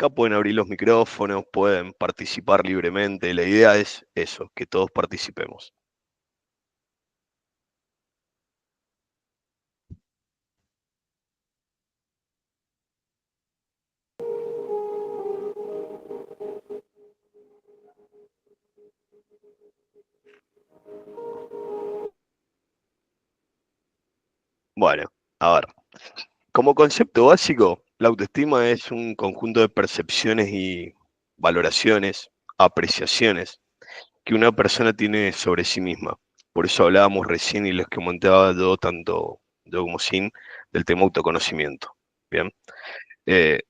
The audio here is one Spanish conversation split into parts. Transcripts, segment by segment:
Acá pueden abrir los micrófonos, pueden participar libremente. La idea es eso, que todos participemos. Bueno, a ver. Como concepto básico, la autoestima es un conjunto de percepciones y valoraciones, apreciaciones que una persona tiene sobre sí misma. Por eso hablábamos recién y los que comentaba yo, tanto yo como Sin, del tema autoconocimiento. Bien,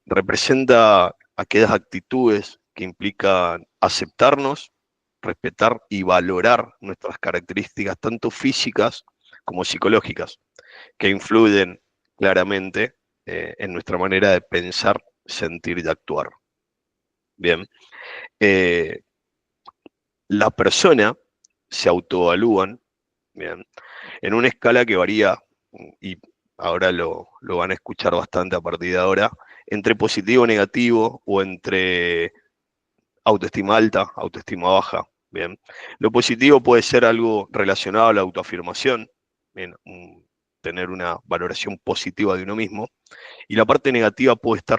representa aquellas actitudes que implican aceptarnos, respetar y valorar nuestras características, tanto físicas como psicológicas, que influyen claramente en nuestra manera de pensar, sentir y actuar. Bien, eh, las personas se autoevalúan, bien, en una escala que varía, y ahora lo van a escuchar bastante a partir de ahora, entre positivo, negativo o entre autoestima alta, autoestima baja. Bien, lo positivo puede ser algo relacionado a la autoafirmación, bien, tener una valoración positiva de uno mismo, y la parte negativa puede estar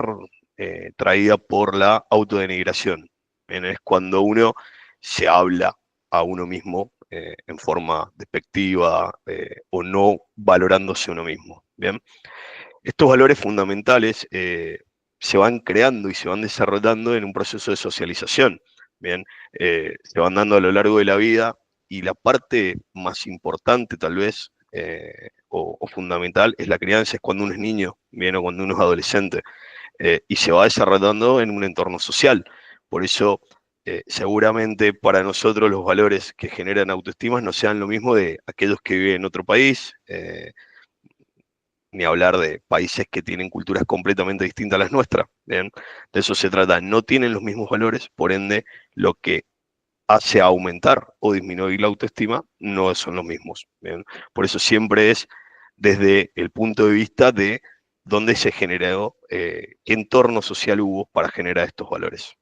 traída por la autodenigración. Bien, es cuando uno se habla a uno mismo en forma despectiva o no valorándose uno mismo. Bien, estos valores fundamentales se van creando y se van desarrollando en un proceso de socialización. Bien, se van dando a lo largo de la vida, y la parte más importante tal vez o fundamental es la crianza, es cuando uno es niño, bien, o cuando uno es adolescente, y se va desarrollando en un entorno social. Por eso, seguramente para nosotros los valores que generan autoestima no sean lo mismo de aquellos que viven en otro país, ni hablar de países que tienen culturas completamente distintas a las nuestras. ¿Bien? De eso se trata, no tienen los mismos valores, por ende, lo que hace aumentar o disminuir la autoestima no son los mismos. ¿Bien? Por eso siempre es desde el punto de vista de dónde se generó, qué entorno social hubo para generar estos valores.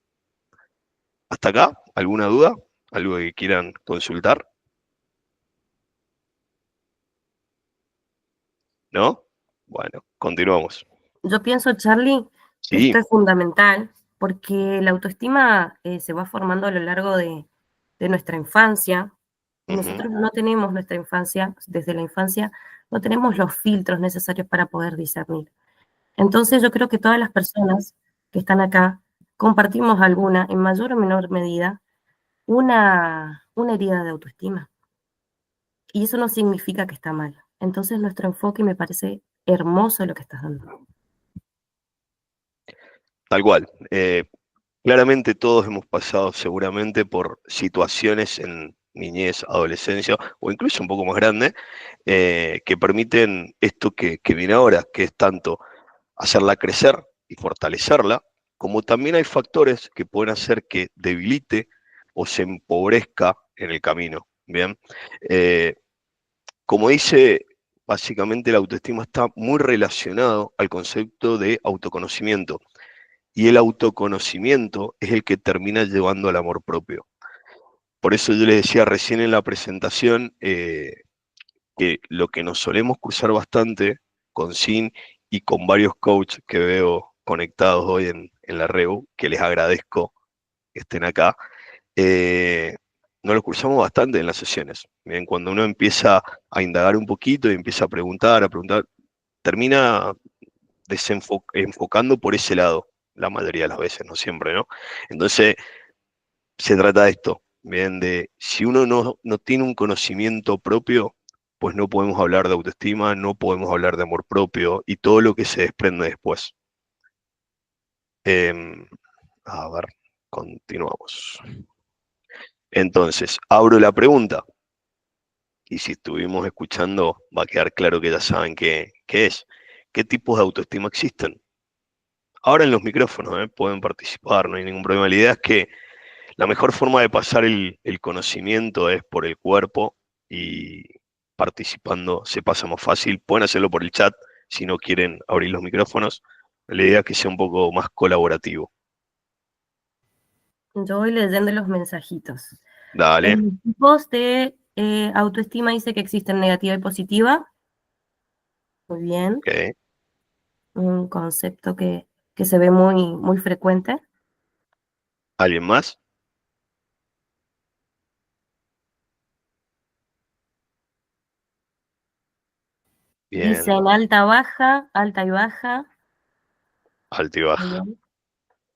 ¿Hasta acá? ¿Alguna duda? ¿Algo que quieran consultar? ¿No? Bueno, continuamos. Yo pienso, Charlie, que Sí. esto es fundamental porque la autoestima se va formando a lo largo de nuestra infancia y Ujú. nosotros no tenemos nuestra infancia, desde la infancia, no tenemos los filtros necesarios para poder discernir. Entonces yo creo que todas las personas que están acá compartimos alguna, en mayor o menor medida, una herida de autoestima. Y eso no significa que está mal. Entonces nuestro enfoque me parece hermoso lo que estás dando. Tal cual. Claramente todos hemos pasado seguramente por situaciones en niñez, adolescencia o incluso un poco más grande, que permiten esto que viene ahora, que es tanto hacerla crecer y fortalecerla, como también hay factores que pueden hacer que debilite o se empobrezca en el camino. Bien, Eh, como dice, básicamente la autoestima está muy relacionado al concepto de autoconocimiento, y el autoconocimiento es el que termina llevando al amor propio. Por eso yo les decía recién en la presentación que lo que nos solemos cruzar bastante con Sin y con varios coaches que veo conectados hoy en la REU, que les agradezco que estén acá, eh, nos lo cruzamos bastante en las sesiones. Bien, cuando uno empieza a indagar un poquito y empieza a preguntar, termina enfocando por ese lado, la mayoría de las veces, no siempre, ¿no? Entonces, se trata de esto, bien, de si uno no tiene un conocimiento propio, pues no podemos hablar de autoestima, no podemos hablar de amor propio y todo lo que se desprende después. Em, a ver, continuamos. Entonces, abro la pregunta, y si estuvimos escuchando, va a quedar claro que ya saben qué es. ¿Qué tipos de autoestima existen? Ahora en los micrófonos, pueden participar, no hay ningún problema. La idea es que la mejor forma de pasar el conocimiento es por el cuerpo, y participando se pasa más fácil. Pueden hacerlo por el chat si no quieren abrir los micrófonos. La idea es que sea un poco más colaborativo. Yo voy leyendo los mensajitos. Dale, En los tipos de autoestima dice que existen negativa y positiva. Muy bien. ok. Un concepto que se ve muy, muy frecuente. ¿Alguien más? Bien, Dicen alta y baja. alto y Muy baja. bien.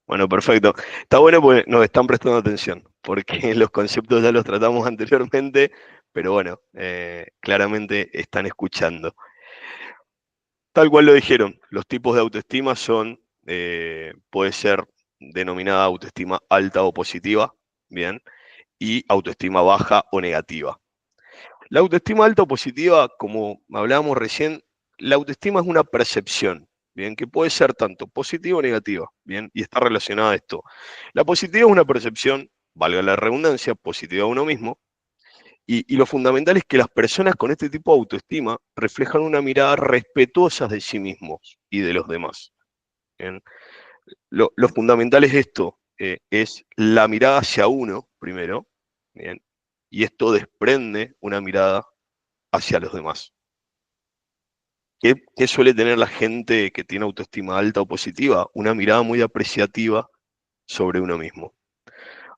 Bueno, perfecto. Está bueno porque nos están prestando atención, porque los conceptos ya los tratamos anteriormente, pero bueno, claramente están escuchando. Tal cual lo dijeron, los tipos de autoestima son, puede ser denominada autoestima alta o positiva, bien, y autoestima baja o negativa. La autoestima alta o positiva, como hablábamos recién, la autoestima es una percepción, bien, que puede ser tanto positiva o negativa, bien, y está relacionada a esto. La positiva es una percepción, valga la redundancia, positiva a uno mismo, y lo fundamental es que las personas con este tipo de autoestima reflejan una mirada respetuosa de sí mismos y de los demás. ¿Bien? Lo fundamental es esto, es la mirada hacia uno primero, ¿bien? Y esto desprende una mirada hacia los demás. ¿Qué suele tener la gente que tiene autoestima alta o positiva? Una mirada muy apreciativa sobre uno mismo.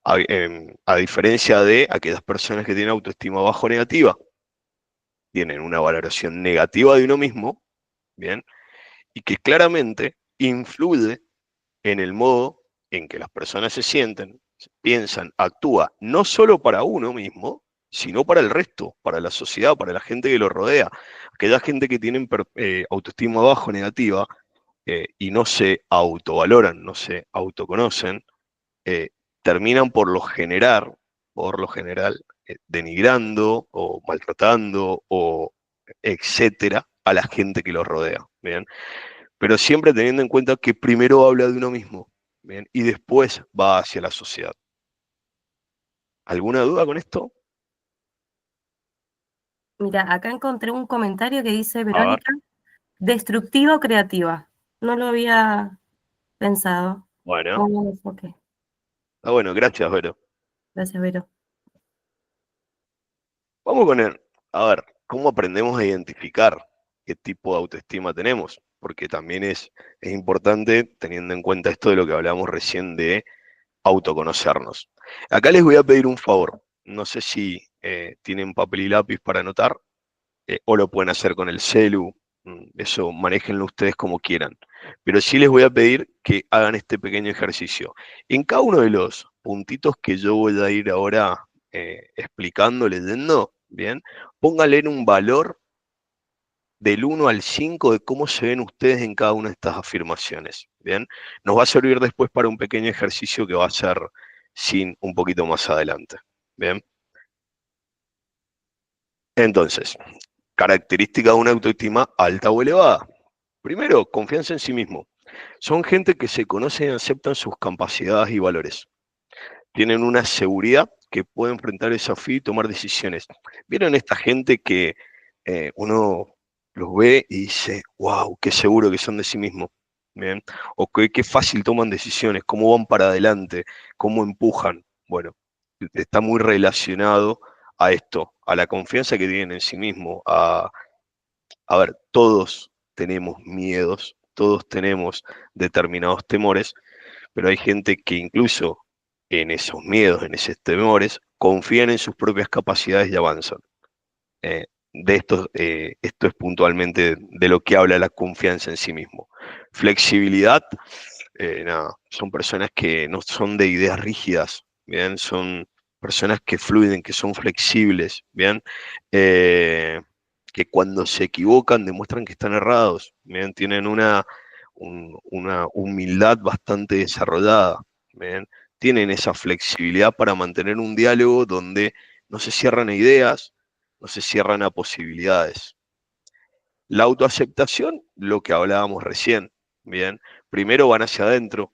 A diferencia de aquellas personas que tienen autoestima bajo o negativa, tienen una valoración negativa de uno mismo, ¿bien? Y que claramente influye en el modo en que las personas se sienten, piensan, actúa, no solo para uno mismo, sino para el resto, para la sociedad, para la gente que lo rodea. Aquella gente que tiene autoestima bajo, negativa, y no se autovaloran, no se autoconocen, eh, terminan por lo general, denigrando o maltratando o etcétera a la gente que los rodea, ¿bien? Pero siempre teniendo en cuenta que primero habla de uno mismo, ¿bien? Y después va hacia la sociedad. ¿Alguna duda con esto? Mira, acá encontré un comentario que dice, A ver, Verónica, destructiva o creativa. No lo había pensado. bueno, Muy buen enfoque. bueno, gracias, Vero. Gracias, Vero. Vamos con el, a ver, ¿cómo aprendemos a identificar qué tipo de autoestima tenemos? Porque también es importante teniendo en cuenta esto de lo que hablábamos recién de autoconocernos. Acá les voy a pedir un favor. No sé si tienen papel y lápiz para anotar, o lo pueden hacer con el celu. Eso manéjenlo ustedes como quieran. Pero sí les voy a pedir que hagan este pequeño ejercicio. En cada uno de los puntitos que yo voy a ir ahora explicando, leyendo, bien, pónganle en un valor del 1 al 5 de cómo se ven ustedes en cada una de estas afirmaciones. Bien, nos va a servir después para un pequeño ejercicio que va a ser sin un poquito más adelante. Bien, entonces, característica de una autoestima alta o elevada. Primero, confianza en sí mismo. Son gente que se conocen y aceptan sus capacidades y valores. Tienen una seguridad que puede enfrentar desafíos y tomar decisiones. ¿Vieron esta gente que uno los ve y dice, wow, qué seguro que son de sí mismo? ¿Bien? O qué fácil toman decisiones, cómo van para adelante, cómo empujan. Bueno, está muy relacionado a esto, a la confianza que tienen en sí mismo, a ver, todos tenemos miedos, todos tenemos determinados temores, pero hay gente que incluso en esos miedos, en esos temores, confían en sus propias capacidades y avanzan. Esto es puntualmente de lo que habla la confianza en sí mismo. Flexibilidad, nada, son personas que no son de ideas rígidas, ¿bien? Son personas que fluyen, que son flexibles, ¿bien? Eh, que cuando se equivocan demuestran que están errados, ¿bien? Tienen una humildad bastante desarrollada, ¿bien? Tienen esa flexibilidad para mantener un diálogo donde no se cierran a ideas, no se cierran a posibilidades. La autoaceptación, lo que hablábamos recién, ¿bien? Primero van hacia adentro,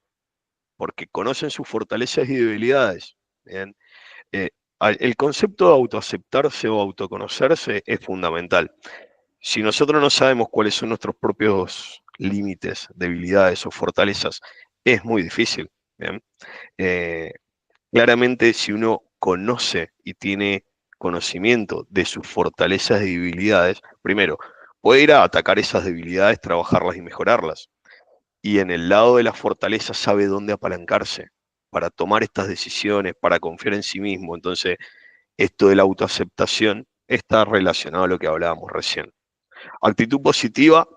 porque conocen sus fortalezas y debilidades, ¿bien? Eh, el concepto de autoaceptarse o autoconocerse es fundamental. Si nosotros no sabemos cuáles son nuestros propios límites, debilidades o fortalezas, es muy difícil, ¿bien? Eh, Claramente, si uno conoce y tiene conocimiento de sus fortalezas y debilidades, primero, puede ir a atacar esas debilidades, trabajarlas y mejorarlas. Y en el lado de la fortaleza sabe dónde apalancarse para tomar estas decisiones, para confiar en sí mismo. Entonces, esto de la autoaceptación está relacionado a lo que hablábamos recién. Actitud positiva,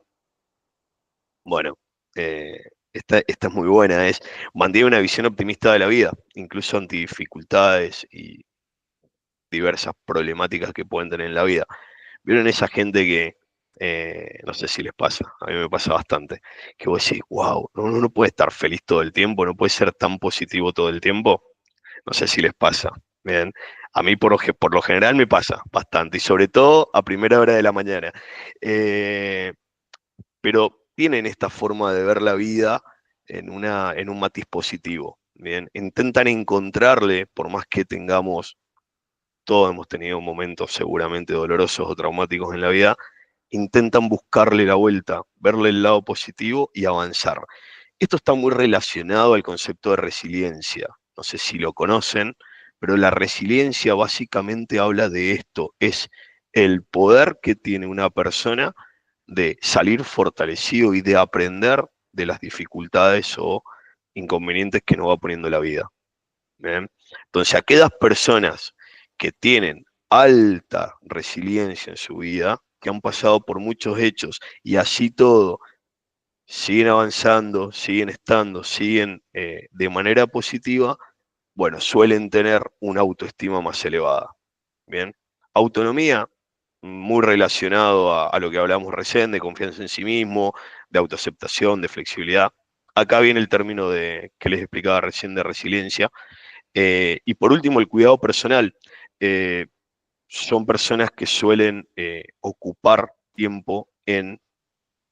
bueno, esta es muy buena, es mantiene una visión optimista de la vida, incluso ante dificultades y diversas problemáticas que pueden tener en la vida. ¿Vieron esa gente que, no sé si les pasa, a mí me pasa bastante, que vos decís, wow, uno no puede estar feliz todo el tiempo, no puede ser tan positivo todo el tiempo? No sé si les pasa. Bien, a mí por lo general me pasa bastante, y sobre todo a primera hora de la mañana. Eh, pero tienen esta forma de ver la vida en un matiz positivo. Bien, intentan encontrarle, por más que tengamos, todos hemos tenido momentos seguramente dolorosos o traumáticos en la vida, intentan buscarle la vuelta, verle el lado positivo y avanzar. Esto está muy relacionado al concepto de resiliencia. No sé si lo conocen, pero la resiliencia básicamente habla de esto, es el poder que tiene una persona de salir fortalecido y de aprender de las dificultades o inconvenientes que nos va poniendo la vida. ¿Bien? Entonces, aquellas personas que tienen alta resiliencia en su vida, que han pasado por muchos hechos y así todo, siguen avanzando, siguen estando, siguen de manera positiva, bueno, suelen tener una autoestima más elevada. Bien, autonomía, muy relacionado a lo que hablamos recién, de confianza en sí mismo, de autoaceptación, de flexibilidad. Acá viene el término que les explicaba recién de resiliencia. Y por último, el cuidado personal. Eh, Son personas que suelen ocupar tiempo en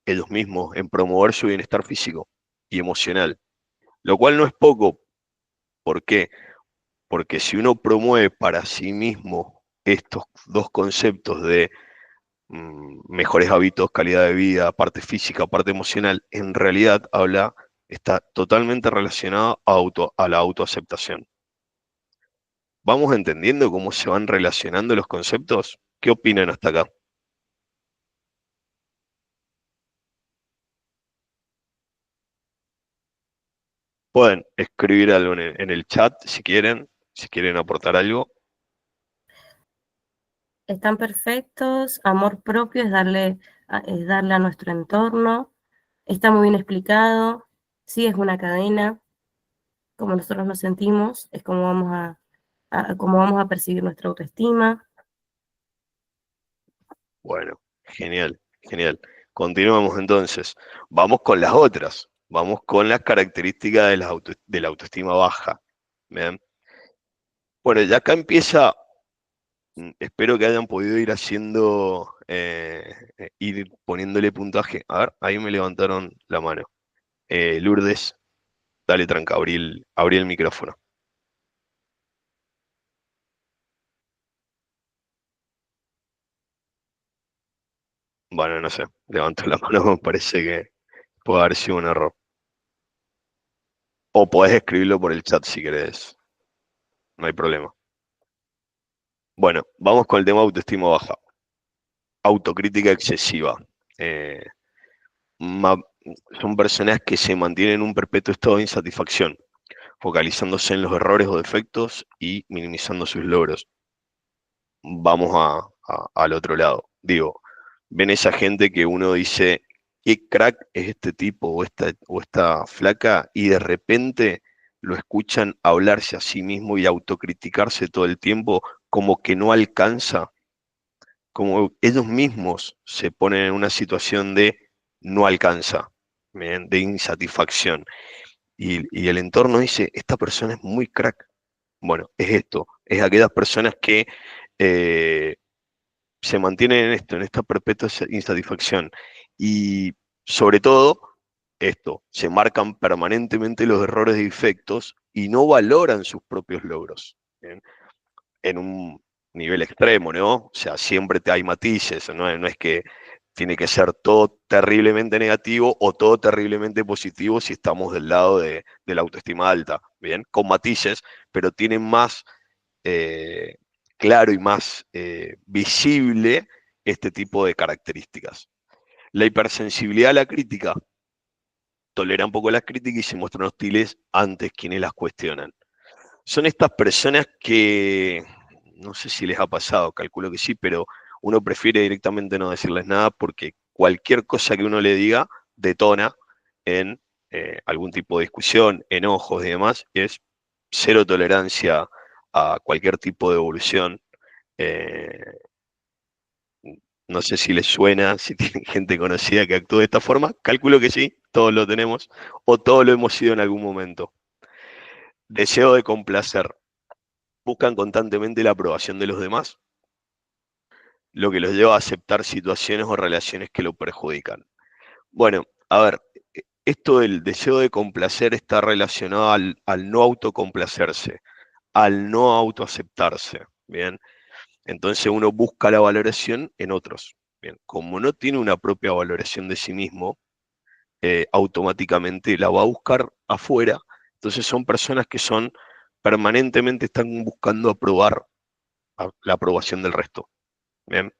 ellos mismos, en promover su bienestar físico y emocional, lo cual no es poco. ¿Por qué? Porque si uno promueve para sí mismo estos dos conceptos de mejores hábitos, calidad de vida, parte física, parte emocional, en realidad está totalmente relacionado a la autoaceptación. ¿Vamos entendiendo cómo se van relacionando los conceptos? ¿Qué opinan hasta acá? Pueden escribir algo en el chat si quieren aportar algo. Están perfectos, amor propio es darle a nuestro entorno, está muy bien explicado, sí es una cadena, como nosotros nos sentimos, es como cómo vamos a percibir nuestra autoestima. Bueno, genial, genial. Continuamos entonces. Vamos con las otras. Vamos con las características de la autoestima baja. ¿Bien? Bueno, ya acá empieza, espero que hayan podido ir haciendo, ir poniéndole puntaje. A ver, ahí me levantaron la mano. Lourdes, dale tranca, abrí el micrófono. Bueno, no sé, levanto la mano, me parece que puede haber sido un error. O podés escribirlo por el chat si querés, no hay problema. Bueno, vamos con el tema autoestima baja. Autocrítica excesiva. Eh, ma- Son personas que se mantienen en un perpetuo estado de insatisfacción, focalizándose en los errores o defectos y minimizando sus logros. Vamos al otro lado. Digo, ven esa gente que uno dice, qué crack es este tipo o esta flaca, y de repente lo escuchan hablarse a sí mismo y autocriticarse todo el tiempo como que no alcanza, como ellos mismos se ponen en una situación de no alcanza, ¿bien? De insatisfacción. Y el entorno dice, esta persona es muy crack. Bueno, es esto, es aquellas personas que eh, se mantienen en esto, en esta perpetua insatisfacción. Y sobre todo, esto, se marcan permanentemente los errores y defectos y no valoran sus propios logros. ¿Bien? En un nivel extremo, ¿no? O sea, siempre hay matices, no es que Tiene que ser todo terriblemente negativo o todo terriblemente positivo si estamos del lado de la autoestima alta, ¿bien? Con matices, pero tiene más claro y más visible este tipo de características. La hipersensibilidad a la crítica tolera un poco las críticas y se muestran hostiles antes quienes las cuestionan. Son estas personas que, no sé si les ha pasado, calculo que sí, pero uno prefiere directamente no decirles nada porque cualquier cosa que uno le diga detona en algún tipo de discusión, enojos y demás, es cero tolerancia a cualquier tipo de evolución. Eh, no sé si les suena, si tienen gente conocida que actúe de esta forma, calculo que sí, todos lo tenemos, o todos lo hemos sido en algún momento. Deseo de complacer. Buscan constantemente la aprobación de los demás, lo que los lleva a aceptar situaciones o relaciones que lo perjudican. Bueno, a ver, esto del deseo de complacer está relacionado al no autocomplacerse, al no autoaceptarse, ¿bien? Entonces uno busca la valoración en otros, ¿bien? Como no tiene una propia valoración de sí mismo, automáticamente la va a buscar afuera. Entonces son personas que son permanentemente están buscando aprobar la aprobación del resto. ¿Bien?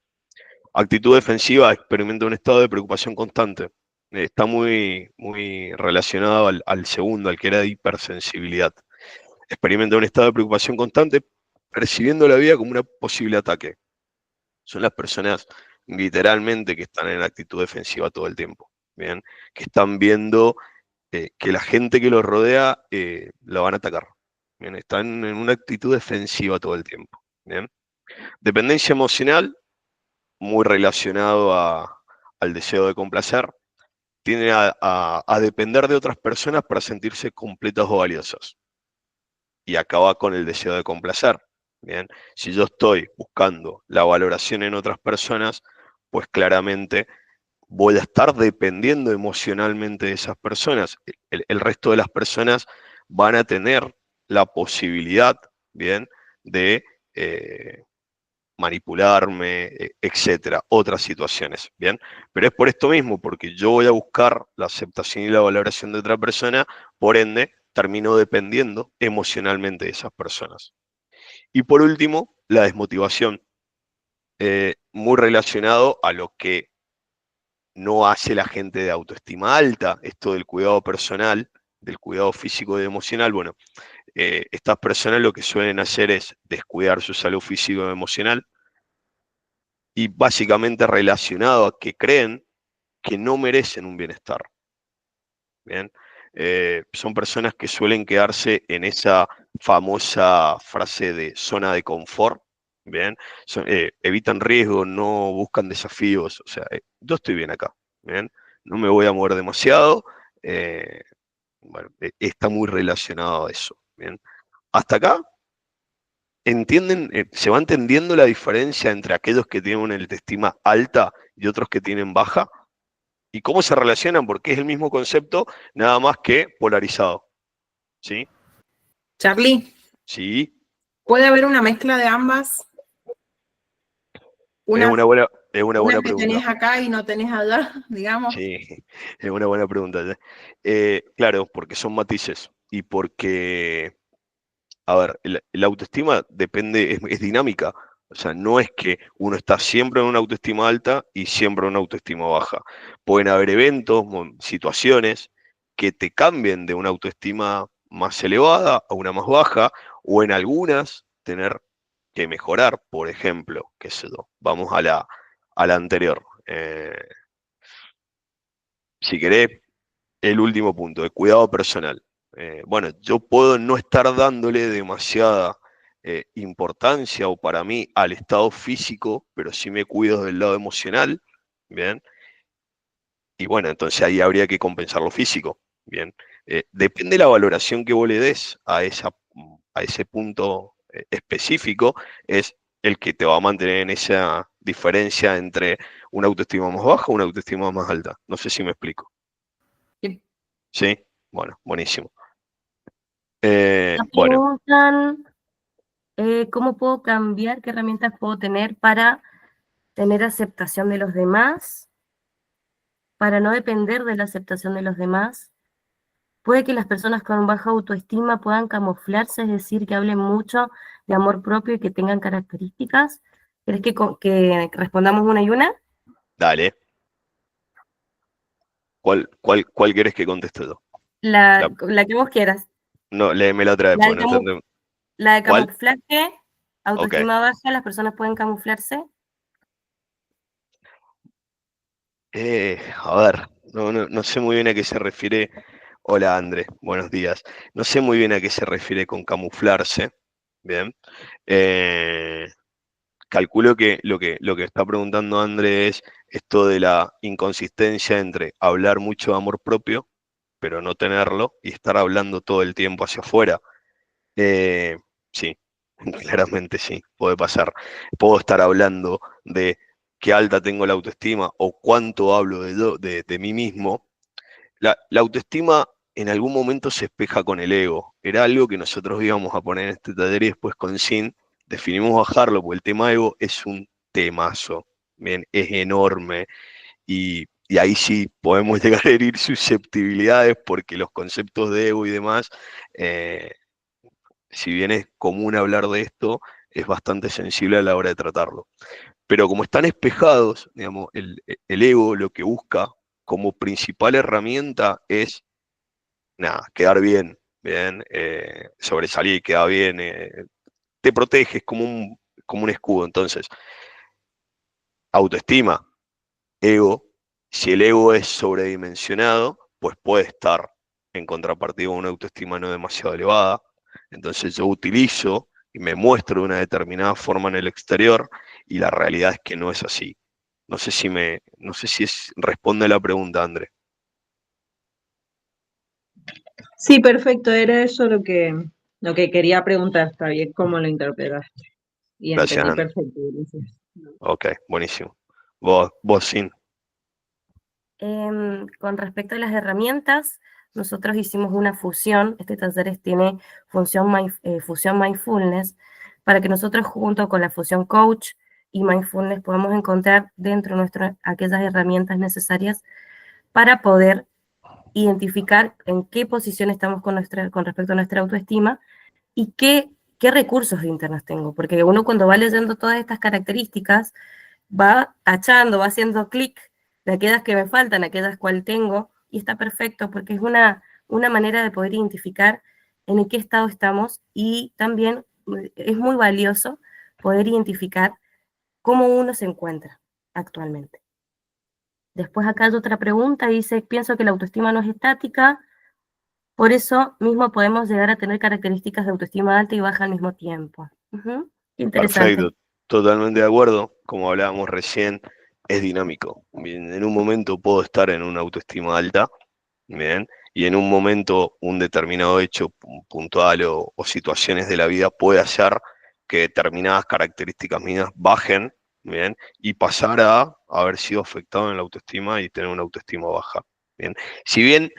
Actitud defensiva experimenta un estado de preocupación constante. Está muy relacionado al segundo, al que era de hipersensibilidad. Experimenta un estado de preocupación constante, percibiendo la vida como un posible ataque. Son las personas literalmente que están en actitud defensiva todo el tiempo. ¿Bien? Que están viendo que la gente que los rodea la van a atacar. ¿Bien? Están en una actitud defensiva todo el tiempo. ¿Bien? Dependencia emocional, muy relacionado al deseo de complacer, tienden a depender de otras personas para sentirse completos o valiosos. Y acaba con el deseo de complacer. Bien, si yo estoy buscando la valoración en otras personas, pues claramente voy a estar dependiendo emocionalmente de esas personas. El resto de las personas van a tener la posibilidad, bien, de manipularme, etcétera, otras situaciones, ¿bien? Pero es por esto mismo, porque yo voy a buscar la aceptación y la valoración de otra persona, por ende, termino dependiendo emocionalmente de esas personas. Y por último, la desmotivación, muy relacionado a lo que no hace la gente de autoestima alta, esto del cuidado personal, del cuidado físico y emocional. Bueno, estas personas lo que suelen hacer es descuidar su salud físico y emocional, y básicamente relacionado a que creen que no merecen un bienestar. ¿Bien? Son personas que suelen quedarse en esa famosa frase de zona de confort. ¿Bien? Evitan riesgos, no buscan desafíos. O sea, yo estoy bien acá. ¿Bien? No me voy a mover demasiado. eh, bueno, está muy relacionado a eso. ¿Bien? Hasta acá, ¿entienden? ¿Se va entendiendo la diferencia entre aquellos que tienen una autoestima alta y otros que tienen baja? ¿Y cómo se relacionan? Porque es el mismo concepto, nada más que polarizado. ¿Sí? Charlie, Sí, ¿puede haber una mezcla de ambas? es Una, una buena, es una una buena que pregunta. tenés acá y no tenés allá, digamos. Sí, es una buena pregunta. Claro, porque son matices y porque, a ver, la autoestima depende, es dinámica. O sea, no es que uno está siempre en una autoestima alta y siempre en una autoestima baja. Pueden haber eventos, situaciones que te cambien de una autoestima más elevada a una más baja, o en algunas tener que mejorar, por ejemplo, qué sé yo. Vamos a la anterior. Si querés, el último punto, de cuidado personal. Bueno, yo puedo no estar dándole demasiada importancia o para mí al estado físico, pero sí me cuido del lado emocional, ¿bien? Y bueno, entonces ahí habría que compensar lo físico, ¿bien? Depende de la valoración que vos le des a ese punto específico, es el que te va a mantener en esa diferencia entre una autoestima más baja o una autoestima más alta. No sé si me explico. Sí. ¿Sí? Bueno, buenísimo. Nos Bueno, preguntan cómo puedo cambiar, qué herramientas puedo tener para tener aceptación de los demás para no depender de la aceptación de los demás. Puede que las personas con baja autoestima puedan camuflarse, es decir, que hablen mucho de amor propio y que tengan características. ¿Querés que respondamos una y una? Dale. ¿Cuál querés que conteste yo? La que vos quieras. No, léeme la otra vez, La porque de, no entendí. la de ¿Cuál? camuflaje, Ok. autoestima baja, las personas pueden camuflarse. A ver, no sé muy bien a qué se refiere. Hola, André, buenos días. No sé muy bien a qué se refiere con camuflarse. Bien. Eh, Calculo que lo que está preguntando André es esto de la inconsistencia entre hablar mucho de amor propio, pero no tenerlo, y estar hablando todo el tiempo hacia afuera. Eh, sí, claramente sí, puede pasar. Puedo estar hablando de qué alta tengo la autoestima o cuánto hablo de mí mismo. La autoestima en algún momento se espeja con el ego. Era algo que nosotros íbamos a poner en este taller y después con Sin definimos bajarlo, porque el tema ego es un temazo. Bien, es enorme y ahí sí podemos llegar a herir susceptibilidades porque los conceptos de ego y demás, si bien es común hablar de esto, es bastante sensible a la hora de tratarlo. Pero como están espejados, digamos, el ego lo que busca como principal herramienta es, nada, quedar bien, bien, sobresalir, quedar bien, te protege, es como un escudo. Entonces, autoestima, ego, si el ego es sobredimensionado, pues puede estar en contrapartida con una autoestima no demasiado elevada. Entonces yo utilizo y me muestro de una determinada forma en el exterior y la realidad es que no es así. No sé si responde a la pregunta, André. Sí, perfecto, era eso lo que quería preguntar, está bien, cómo lo interpretaste. Y Gracias, entendí André. perfecto, gracias. Ok, buenísimo. Vos, Sin. Con respecto a las herramientas, nosotros hicimos una fusión. Este taller tiene fusión mindfulness, para que nosotros junto con la fusión coach y mindfulness podamos encontrar dentro nuestro aquellas herramientas necesarias para poder identificar en qué posición estamos con respecto a nuestra autoestima y qué recursos internos tengo. Porque uno cuando va leyendo todas estas características, va tachando, va haciendo clic de aquellas que me faltan, aquellas cual tengo, y está perfecto porque es una manera de poder identificar en qué estado estamos y también es muy valioso poder identificar cómo uno se encuentra actualmente. Después acá hay otra pregunta, dice, pienso que la autoestima no es estática, por eso mismo podemos llegar a tener características de autoestima alta y baja al mismo tiempo. Interesante. Perfecto, totalmente de acuerdo. Como hablábamos recién, es dinámico. Bien, en un momento puedo estar en una autoestima alta, bien, y en un momento un determinado hecho puntual o situaciones de la vida puede hacer que determinadas características mías bajen, bien, y pasar a haber sido afectado en la autoestima y tener una autoestima baja. Bien, si bien,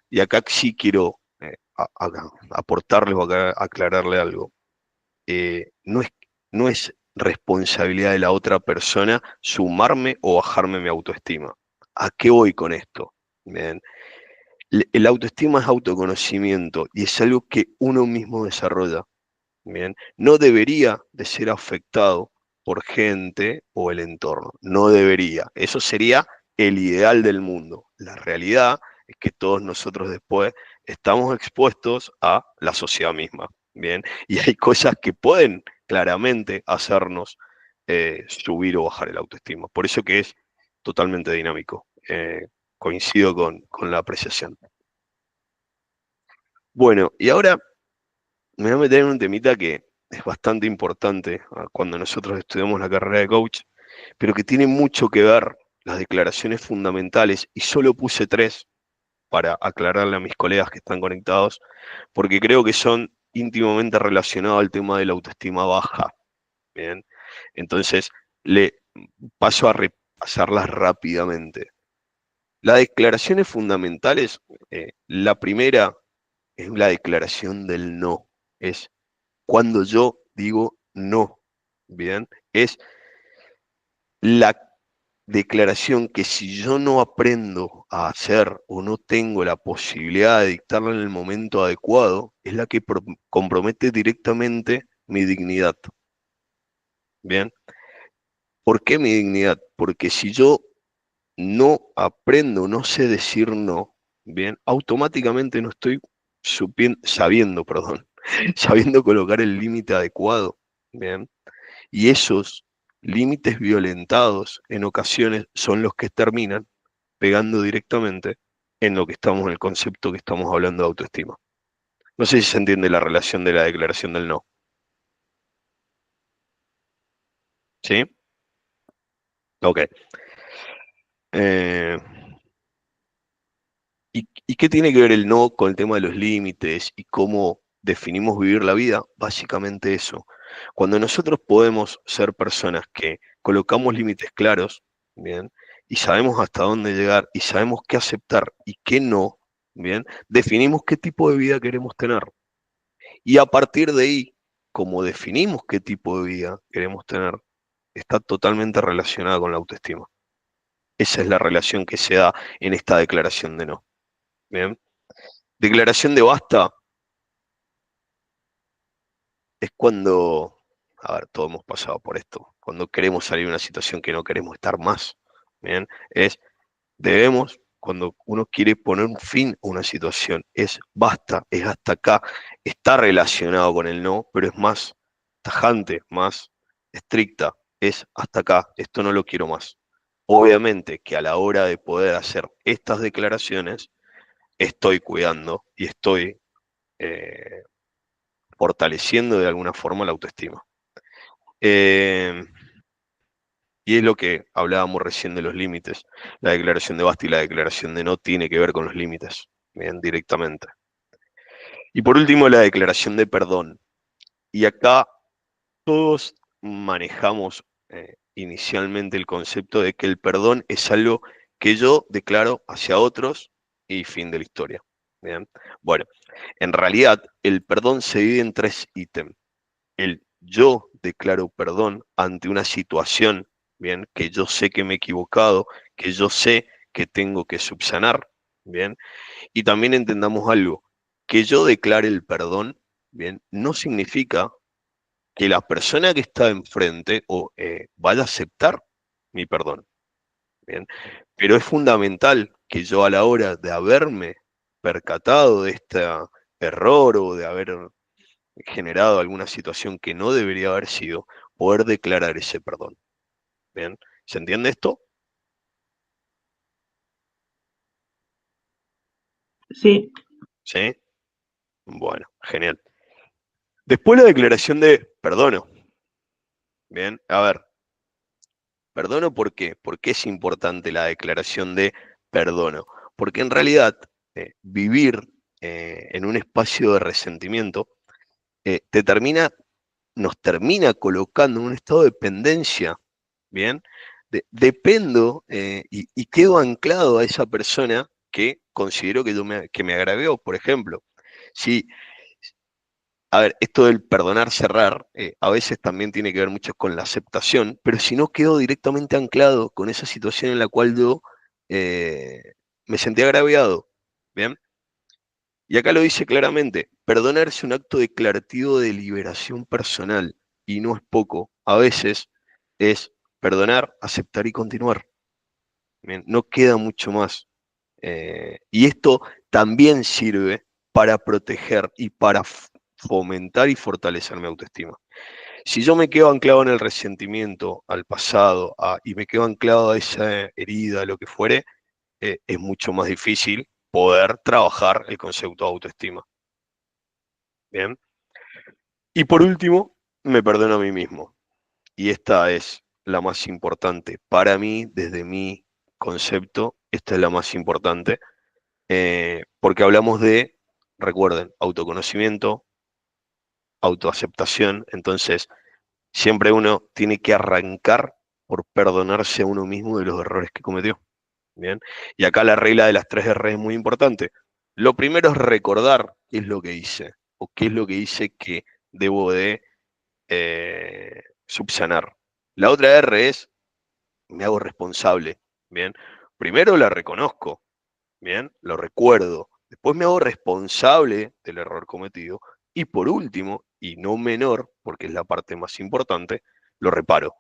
y acá sí quiero aportarle o aclararle algo. No es responsabilidad de la otra persona sumarme o bajarme mi autoestima. ¿A qué voy con esto? Bien. El autoestima es autoconocimiento y es algo que uno mismo desarrolla. Bien. No debería de ser afectado por gente o el entorno. No debería. Eso sería el ideal del mundo. La realidad es que todos nosotros después estamos expuestos a la sociedad misma. Bien. Y hay cosas que pueden claramente hacernos subir o bajar el autoestima. Por eso que es totalmente dinámico. Coincido con la apreciación. Bueno, y ahora me voy a meter en un temita que es bastante importante cuando nosotros estudiamos la carrera de coach, pero que tiene mucho que ver las declaraciones fundamentales, y solo puse 3 para aclararle a mis colegas que están conectados, porque creo que son íntimamente relacionados al tema de la autoestima baja. Bien, entonces le paso a repasarlas rápidamente. Las declaraciones fundamentales, la primera es la declaración del no, es cuando yo digo no, ¿bien? Es la declaración que si yo no aprendo a hacer o no tengo la posibilidad de dictarla en el momento adecuado, es la que compromete directamente mi dignidad. ¿Bien? ¿Por qué mi dignidad? Porque si yo no aprendo, no sé decir no, ¿bien? Automáticamente no estoy sabiendo, perdón, sabiendo colocar el límite adecuado, ¿bien? Y esos límites violentados en ocasiones son los que terminan pegando directamente en lo que estamos, en el concepto que estamos hablando de autoestima. No sé si se entiende la relación de la declaración del no. ¿Sí? Ok. Eh, ¿Y qué tiene que ver el no con el tema de los límites y cómo definimos vivir la vida? Básicamente eso. Cuando nosotros podemos ser personas que colocamos límites claros, ¿bien? Y sabemos hasta dónde llegar y sabemos qué aceptar y qué no, ¿bien? Definimos qué tipo de vida queremos tener. Y a partir de ahí, como definimos qué tipo de vida queremos tener, está totalmente relacionada con la autoestima. Esa es la relación que se da en esta declaración de no. ¿Bien? Declaración de basta es cuando, a ver, todos hemos pasado por esto, cuando queremos salir de una situación que no queremos estar más. ¿Bien? Debemos, cuando uno quiere poner un fin a una situación, es basta, es hasta acá, está relacionado con el no, pero es más tajante, más estricta, es hasta acá, esto no lo quiero más. Obviamente que a la hora de poder hacer estas declaraciones, estoy cuidando y estoy eh, fortaleciendo de alguna forma la autoestima. Eh, y es lo que hablábamos recién de los límites. La declaración de basta y la declaración de no tiene que ver con los límites, bien, directamente. Y por último, la declaración de perdón. Y acá todos manejamos inicialmente el concepto de que el perdón es algo que yo declaro hacia otros y fin de la historia. Bien. Bueno, en realidad el perdón se divide en 3 ítems. El yo declaro perdón ante una situación, bien, que yo sé que me he equivocado, que yo sé que tengo que subsanar, bien, y también entendamos algo, que yo declare el perdón, bien, no significa que la persona que está enfrente vaya a aceptar mi perdón, bien, pero es fundamental que yo a la hora de haberme percatado de este error o de haber generado alguna situación que no debería haber sido, poder declarar ese perdón. ¿Bien? ¿Se entiende esto? Sí. ¿Sí? Bueno, genial. Después la declaración de perdono. Bien, a ver, perdono ¿por qué? ¿Por qué es importante la declaración de perdono? Porque en realidad vivir en un espacio de resentimiento nos termina colocando en un estado de dependencia. Bien, dependo y quedo anclado a esa persona que considero que me agravió, por ejemplo. Si, a ver, esto del perdonar, cerrar, a veces también tiene que ver mucho con la aceptación, pero si no quedo directamente anclado con esa situación en la cual yo me sentí agraviado, ¿bien? Y acá lo dice claramente, perdonar es un acto declarativo de liberación personal, y no es poco, a veces es perdonar, aceptar y continuar. Bien, no queda mucho más. Y esto también sirve para proteger y para fomentar y fortalecer mi autoestima. Si yo me quedo anclado en el resentimiento, al pasado, y me quedo anclado a esa herida, lo que fuere, es mucho más difícil poder trabajar el concepto de autoestima. Bien. Y por último, me perdono a mí mismo. Y esta es la más importante. Para mí, desde mi concepto, esta es la más importante. Porque hablamos de, recuerden, autoconocimiento, autoaceptación. Entonces, siempre uno tiene que arrancar por perdonarse a uno mismo de los errores que cometió. Bien. Y acá la regla de las 3 R es muy importante. Lo primero es recordar qué es lo que hice, o qué es lo que hice que debo de subsanar. La otra R es me hago responsable, ¿bien? Primero la reconozco, ¿bien? Lo recuerdo. Después me hago responsable del error cometido. Y por último, y no menor, porque es la parte más importante, lo reparo.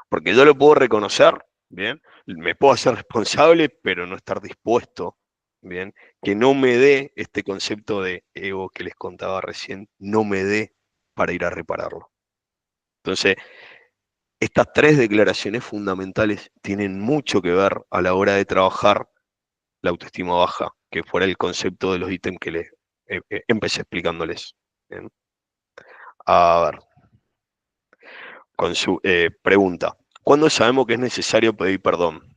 Porque yo lo puedo reconocer, ¿bien? Me puedo hacer responsable, pero no estar dispuesto, ¿bien? Que no me dé este concepto de ego que les contaba recién, no me dé para ir a repararlo. Entonces, estas tres declaraciones fundamentales tienen mucho que ver a la hora de trabajar la autoestima baja, que fuera el concepto de los ítems que les empecé explicándoles. ¿Bien? A ver, con su pregunta. ¿Cuándo sabemos que es necesario pedir perdón?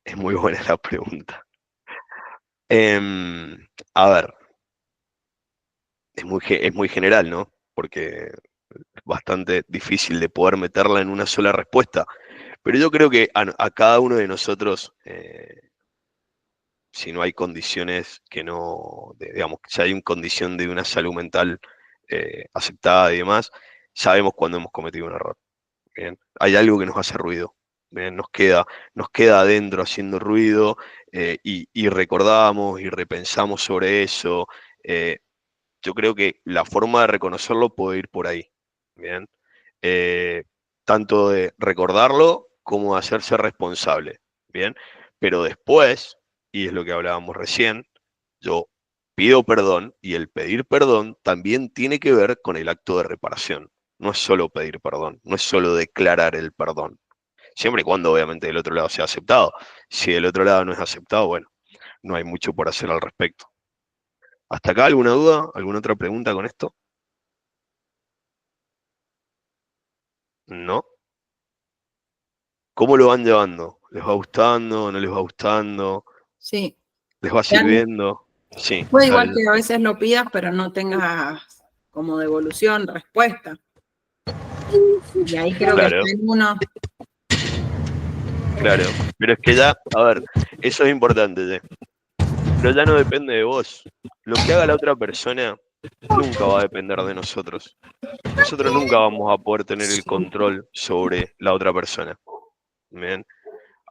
Es muy buena la pregunta. A ver, es muy general, ¿no? Porque es bastante difícil de poder meterla en una sola respuesta. Pero yo creo que a cada uno de nosotros, si no hay condiciones que no, digamos, si hay una condición de una salud mental aceptada y demás, sabemos cuando hemos cometido un error. ¿Bien? Hay algo que nos hace ruido. ¿Bien? Nos queda adentro haciendo ruido y recordamos y repensamos sobre eso. Yo creo que la forma de reconocerlo puede ir por ahí. ¿Bien? Eh, Tanto de recordarlo como de hacerse responsable. ¿Bien? Pero después, y es lo que hablábamos recién, yo pido perdón y el pedir perdón también tiene que ver con el acto de reparación. No es solo pedir perdón, no es solo declarar el perdón. Siempre y cuando obviamente del otro lado sea aceptado. Si del otro lado no es aceptado, bueno, no hay mucho por hacer al respecto. ¿Hasta acá alguna duda? ¿Alguna otra pregunta con esto? ¿No? ¿Cómo lo van llevando? ¿Les va gustando? ¿No les va gustando? Sí. ¿Les va sirviendo? Sí. Puede igual que a veces lo pidas, pero no tengas como devolución, respuesta. Y ahí creo que está en uno. Claro, pero es que ya, a ver, eso es importante, ¿sí? Pero ya no depende de vos. Lo que haga la otra persona nunca va a depender de nosotros. Nosotros nunca vamos a poder tener el control sobre la otra persona. ¿Bien?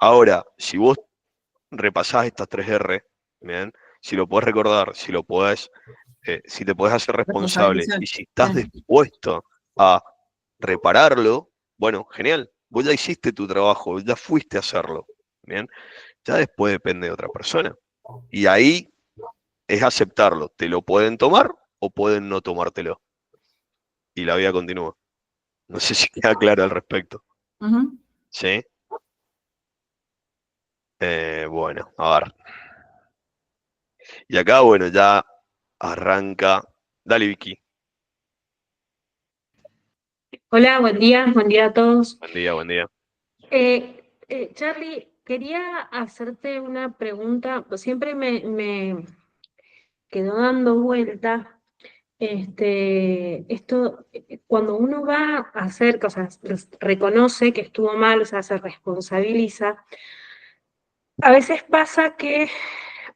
Ahora, si vos repasás estas 3R, ¿bien? Si lo podés recordar, si lo podés, si te podés hacer responsable y si estás dispuesto a repararlo, bueno, genial. Vos ya hiciste tu trabajo, ya fuiste a hacerlo. ¿Bien? Ya después depende de otra persona. Y ahí es aceptarlo. Te lo pueden tomar o pueden no tomártelo. Y la vida continúa. No sé si queda claro al respecto. ¿Sí? Bueno, a ver. Y acá, bueno, ya arranca. Dale, Vicky. Hola, buen día a todos. Buen día, buen día. Charlie, quería hacerte una pregunta, pues siempre me quedó dando vuelta, esto, cuando uno va a hacer cosas, reconoce que estuvo mal, o sea, se responsabiliza, a veces pasa que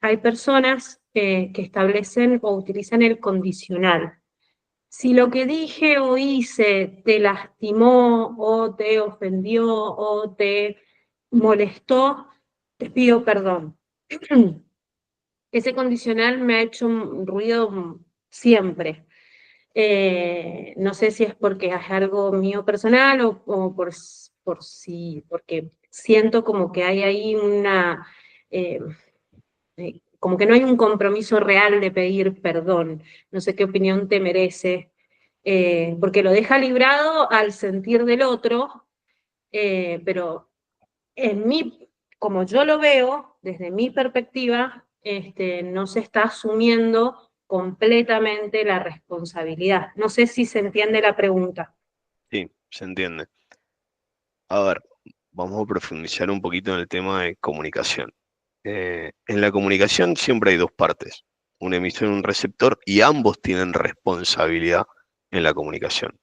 hay personas que establecen o utilizan el condicional. Si lo que dije o hice te lastimó o te ofendió o te molestó, te pido perdón. Ese condicional me ha hecho un ruido siempre. No sé si es porque es algo mío personal o porque siento como que hay ahí una... como que no hay un compromiso real de pedir perdón. No sé qué opinión te merece, porque lo deja librado al sentir del otro, pero como yo lo veo, desde mi perspectiva, no se está asumiendo completamente la responsabilidad. No sé si se entiende la pregunta. Sí, se entiende. A ver, vamos a profundizar un poquito en el tema de comunicación. En la comunicación siempre hay dos partes, un emisor y un receptor, y ambos tienen responsabilidad en la comunicación.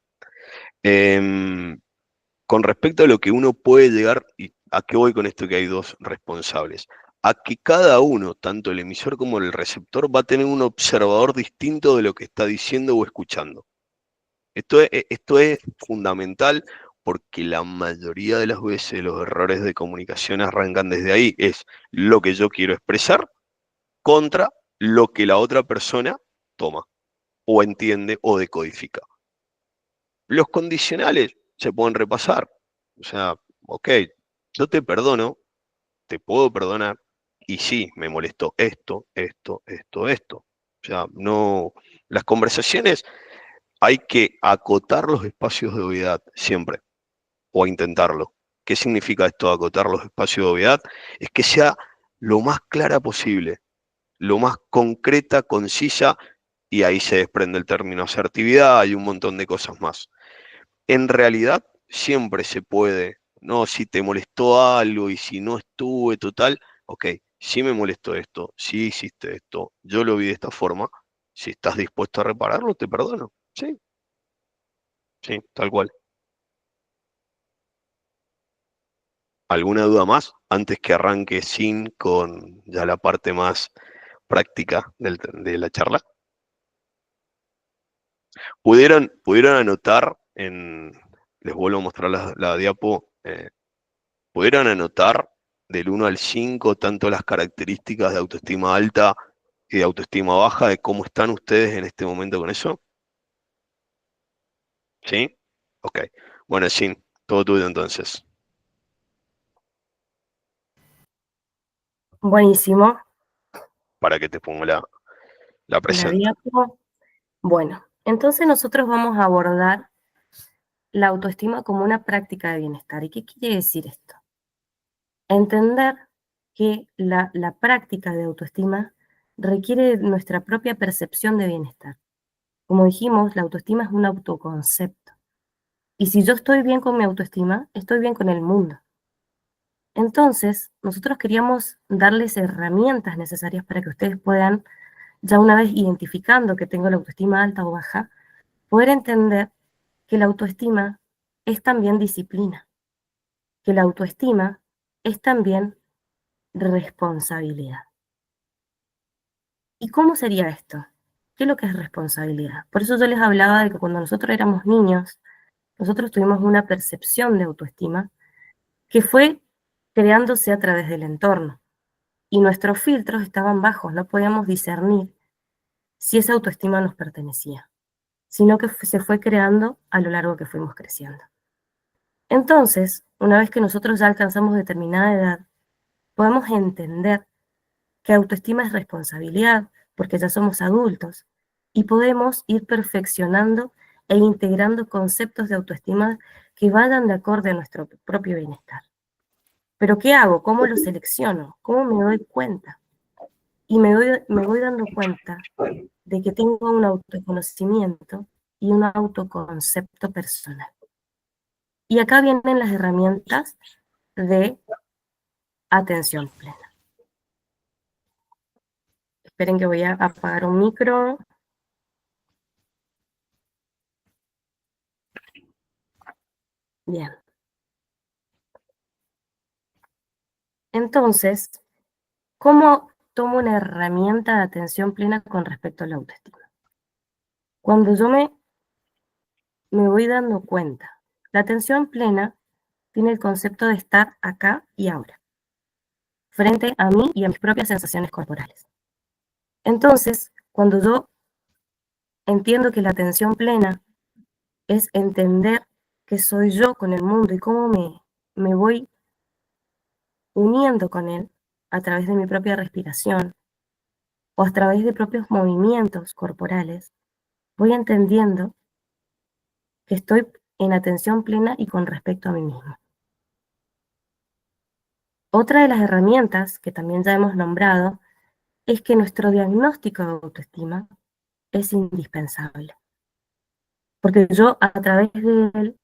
Con respecto a lo que uno puede llegar, y a qué voy con esto que hay dos responsables, a que cada uno, tanto el emisor como el receptor, va a tener un observador distinto de lo que está diciendo o escuchando. Esto es fundamental porque la mayoría de las veces los errores de comunicación arrancan desde ahí. Es lo que yo quiero expresar contra lo que la otra persona toma, o entiende, o decodifica. Los condicionales se pueden repasar. O sea, ok, yo te perdono, te puedo perdonar, y sí, me molestó esto, esto, esto, esto. O sea, no, las conversaciones hay que acotar los espacios de obviedad siempre, o intentarlo. ¿Qué significa esto de acotar los espacios de obviedad? Es que sea lo más clara posible, lo más concreta, concisa, y ahí se desprende el término asertividad y un montón de cosas más. En realidad, siempre se puede, ¿no? Si te molestó algo y si no estuve total, ok, si me molestó esto, si hiciste esto, yo lo vi de esta forma, si estás dispuesto a repararlo, te perdono. Sí, sí, tal cual. ¿Alguna duda más antes que arranque Sin con ya la parte más práctica de la charla? ¿Pudieron anotar les vuelvo a mostrar la diapo, pudieron anotar del 1 al 5 tanto las características de autoestima alta y de autoestima baja, de cómo están ustedes en este momento con eso? ¿Sí? Ok. Bueno, Sin, todo tuyo entonces. Buenísimo. Para que te ponga la La presente. diapo. Bueno, entonces nosotros vamos a abordar la autoestima como una práctica de bienestar. ¿Y qué quiere decir esto? Entender que la práctica de autoestima requiere de nuestra propia percepción de bienestar. Como dijimos, la autoestima es un autoconcepto. Y si yo estoy bien con mi autoestima, estoy bien con el mundo. Entonces, nosotros queríamos darles herramientas necesarias para que ustedes puedan, ya una vez identificando que tengo la autoestima alta o baja, poder entender que la autoestima es también disciplina, que la autoestima es también responsabilidad. ¿Y cómo sería esto? ¿Qué es lo que es responsabilidad? Por eso yo les hablaba de que cuando nosotros éramos niños, nosotros tuvimos una percepción de autoestima que fue creándose a través del entorno. Y nuestros filtros estaban bajos, no podíamos discernir si esa autoestima nos pertenecía, sino que se fue creando a lo largo que fuimos creciendo. Entonces, una vez que nosotros ya alcanzamos determinada edad, podemos entender que autoestima es responsabilidad, porque ya somos adultos, y podemos ir perfeccionando e integrando conceptos de autoestima que vayan de acorde a nuestro propio bienestar. Pero ¿qué hago? ¿Cómo lo selecciono? ¿Cómo me doy cuenta? Y me voy dando cuenta de que tengo un autoconocimiento y un autoconcepto personal. Y acá vienen las herramientas de atención plena. Esperen que voy a apagar un micro. Bien. Entonces, ¿cómo tomo una herramienta de atención plena con respecto a la autoestima? Cuando yo me voy dando cuenta, la atención plena tiene el concepto de estar acá y ahora, frente a mí y a mis propias sensaciones corporales. Entonces, cuando yo entiendo que la atención plena es entender que soy yo con el mundo y cómo me voy uniendo con él a través de mi propia respiración o a través de propios movimientos corporales, voy entendiendo que estoy en atención plena y con respecto a mí mismo. Otra de las herramientas que también ya hemos nombrado es que nuestro diagnóstico de autoestima es indispensable. Porque yo a través de él,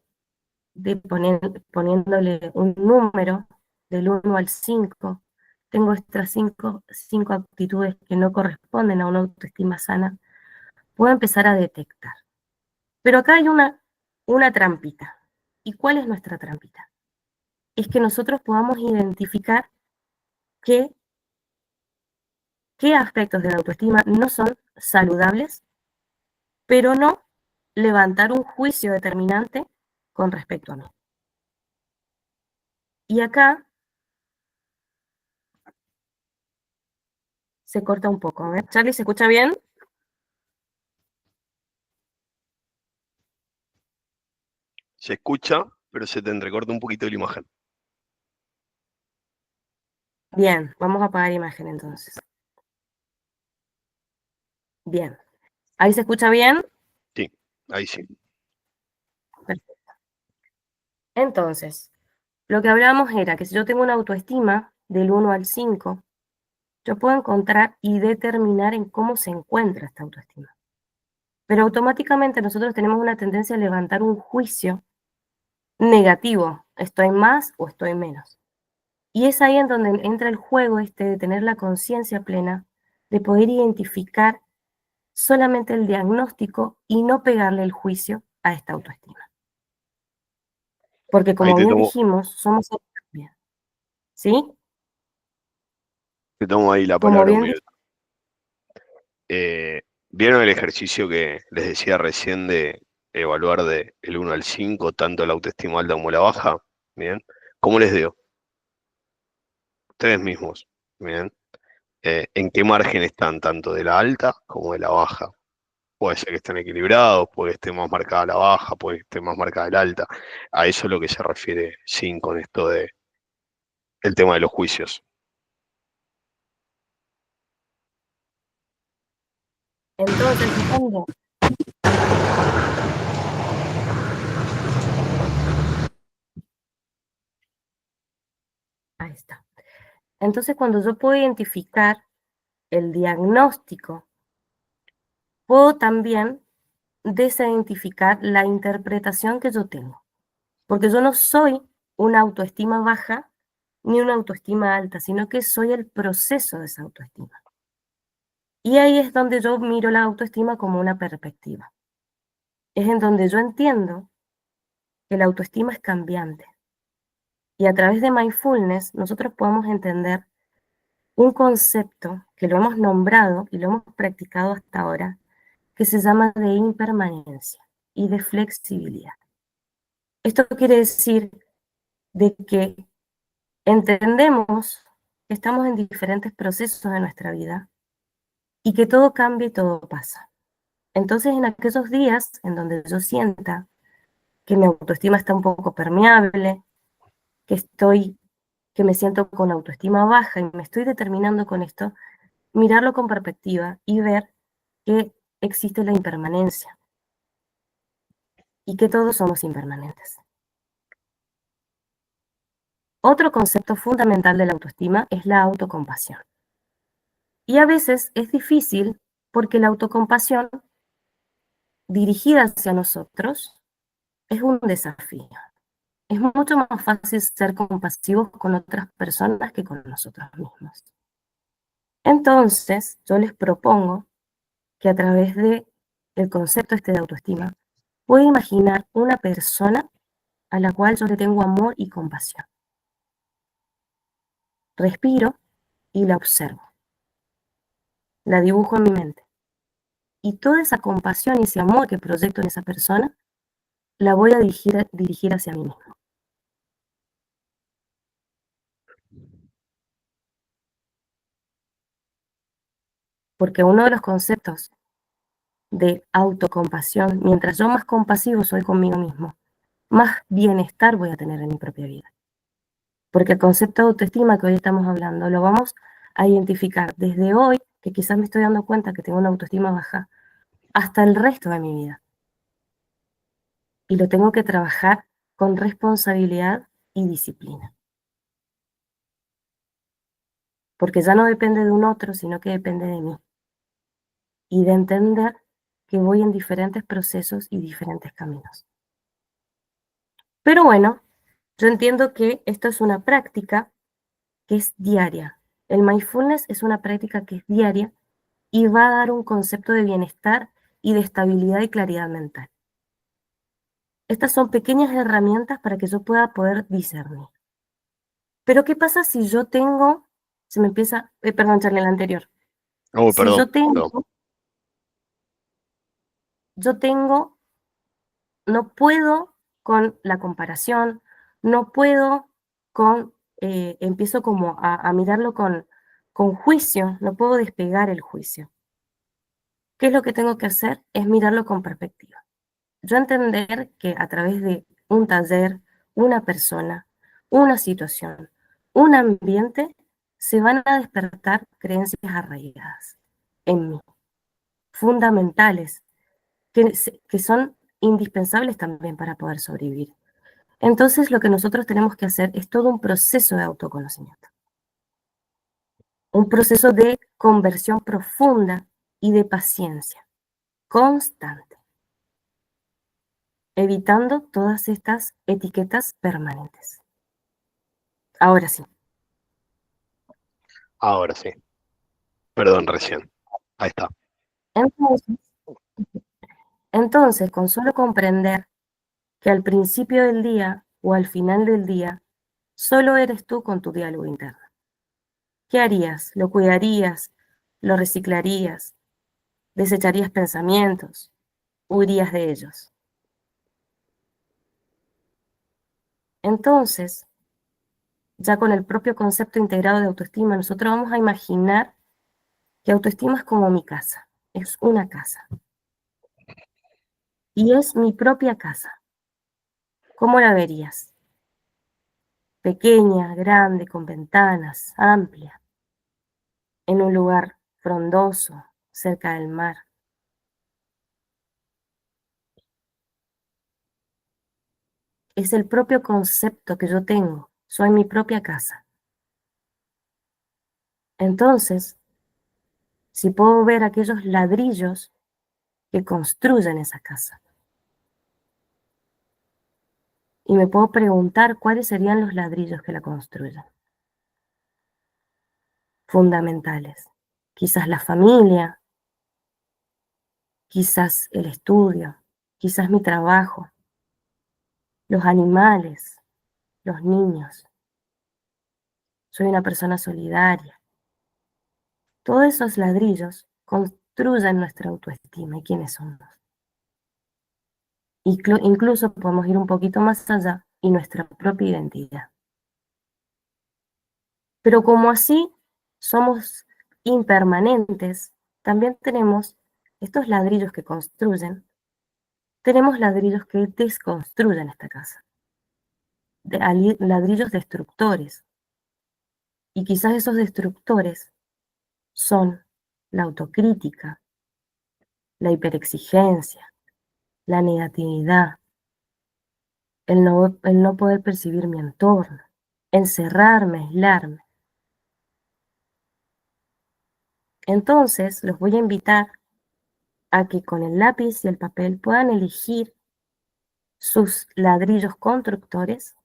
poniéndole un número del 1 al 5, tengo estas cinco actitudes que no corresponden a una autoestima sana, puedo empezar a detectar. Pero acá hay una trampita. ¿Y cuál es nuestra trampita? Es que nosotros podamos identificar qué aspectos de la autoestima no son saludables, pero no levantar un juicio determinante con respecto a mí. Y acá se corta un poco. A ver, Charlie, ¿se escucha bien? Se escucha, pero se te entrecorta un poquito la imagen. Bien, vamos a apagar imagen entonces. Bien. ¿Ahí se escucha bien? Sí, ahí sí. Perfecto. Entonces, lo que hablábamos era que si yo tengo una autoestima del 1 al 5, yo puedo encontrar y determinar en cómo se encuentra esta autoestima. Pero automáticamente nosotros tenemos una tendencia a levantar un juicio negativo. ¿Estoy más o estoy menos? Y es ahí en donde entra el juego este de tener la conciencia plena, de poder identificar solamente el diagnóstico y no pegarle el juicio a esta autoestima. Porque Ahí como bien dijimos, somos seres también. ¿Sí? te tomo ahí la Como palabra un bien minuto. ¿Vieron el ejercicio que les decía recién de evaluar de el 1 al 5, tanto la autoestima alta como la baja? Bien. ¿Cómo les dio? Ustedes mismos. Bien. ¿En qué margen están, tanto de la alta como de la baja? Puede ser que estén equilibrados, puede que esté más marcada la baja, puede que esté más marcada la alta. A eso es lo que se refiere Sin con esto de el tema de los juicios. entonces, Facundo, ahí está. Entonces, cuando yo puedo identificar el diagnóstico, puedo también desidentificar la interpretación que yo tengo. Porque yo no soy una autoestima baja ni una autoestima alta, sino que soy el proceso de esa autoestima. Y ahí es donde yo miro la autoestima como una perspectiva. Es en donde yo entiendo que la autoestima es cambiante. Y a través de mindfulness nosotros podemos entender un concepto que lo hemos nombrado y lo hemos practicado hasta ahora, que se llama de impermanencia y de flexibilidad. Esto quiere decir de que entendemos que estamos en diferentes procesos de nuestra vida y que todo cambia y todo pasa. Entonces, en aquellos días en donde yo sienta que mi autoestima está un poco permeable, que me siento con autoestima baja y me estoy determinando con esto, mirarlo con perspectiva y ver que existe la impermanencia y que todos somos impermanentes. Otro concepto fundamental de la autoestima es la autocompasión. Y a veces es difícil porque la autocompasión dirigida hacia nosotros es un desafío. Es mucho más fácil ser compasivos con otras personas que con nosotros mismos. Entonces, yo les propongo que a través de el concepto este de autoestima, puedo imaginar una persona a la cual yo le tengo amor y compasión. Respiro y la observo. La dibujo en mi mente. Y toda esa compasión y ese amor que proyecto en esa persona, la voy a dirigir hacia mí mismo. Porque uno de los conceptos de autocompasión, mientras yo más compasivo soy conmigo mismo, más bienestar voy a tener en mi propia vida. Porque el concepto de autoestima que hoy estamos hablando lo vamos a identificar desde hoy, que quizás me estoy dando cuenta que tengo una autoestima baja, hasta el resto de mi vida. Y lo tengo que trabajar con responsabilidad y disciplina. Porque ya no depende de un otro, sino que depende de mí. Y de entender que voy en diferentes procesos y diferentes caminos. Pero bueno, yo entiendo que esto es una práctica que es diaria. El mindfulness es una práctica que es diaria y va a dar un concepto de bienestar y de estabilidad y claridad mental. Estas son pequeñas herramientas para que yo pueda poder discernir. Pero ¿qué pasa si yo tengo, se me empieza, perdón, Charlie, el anterior. Oh, Si perdón, perdón. yo tengo, no puedo con la comparación, no puedo empiezo como a mirarlo con juicio, no puedo despegar el juicio. ¿Qué es lo que tengo que hacer? Es mirarlo con perspectiva. Yo entender que a través de un taller, una persona, una situación, un ambiente, se van a despertar creencias arraigadas en mí, fundamentales, que son indispensables también para poder sobrevivir. Entonces, lo que nosotros tenemos que hacer es todo un proceso de autoconocimiento, un proceso de conversión profunda y de paciencia constante, evitando todas estas etiquetas permanentes. Ahora sí. Ahora sí. Perdón, recién. Ahí está. Entonces, con solo comprender que al principio del día o al final del día, solo eres tú con tu diálogo interno. ¿Qué harías? ¿Lo cuidarías? ¿Lo reciclarías? ¿Desecharías pensamientos? ¿Huirías de ellos? Entonces, ya con el propio concepto integrado de autoestima, nosotros vamos a imaginar que autoestima es como mi casa, es una casa. Y es mi propia casa. ¿Cómo la verías? Pequeña, grande, con ventanas, amplia, en un lugar frondoso, cerca del mar. Es el propio concepto que yo tengo, soy mi propia casa. Entonces, si puedo ver aquellos ladrillos que construyen esa casa, y me puedo preguntar cuáles serían los ladrillos que la construyen, fundamentales. Quizás la familia, quizás el estudio, quizás mi trabajo, los animales, los niños. Soy una persona solidaria. Todos esos ladrillos construyen nuestra autoestima y quiénes somos. Incluso podemos ir un poquito más allá y nuestra propia identidad. Pero como así somos impermanentes, también tenemos estos ladrillos que construyen, tenemos ladrillos que desconstruyen esta casa, ladrillos destructores. Y quizás esos destructores son la autocrítica, la hiperexigencia, la negatividad, el no poder percibir mi entorno, encerrarme, aislarme. Entonces, los voy a invitar a que con el lápiz y el papel puedan elegir sus ladrillos constructores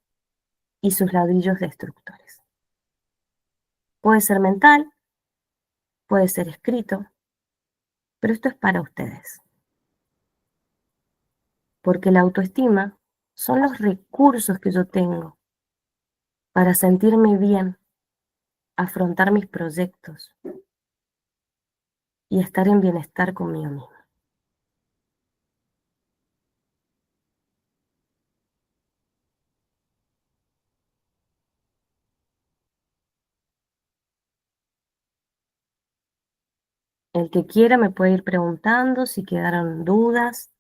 y sus ladrillos destructores. Puede ser mental, puede ser escrito, pero esto es para ustedes. Porque la autoestima son los recursos que yo tengo para sentirme bien, afrontar mis proyectos y estar en bienestar conmigo misma. El que quiera me puede ir preguntando si quedaron dudas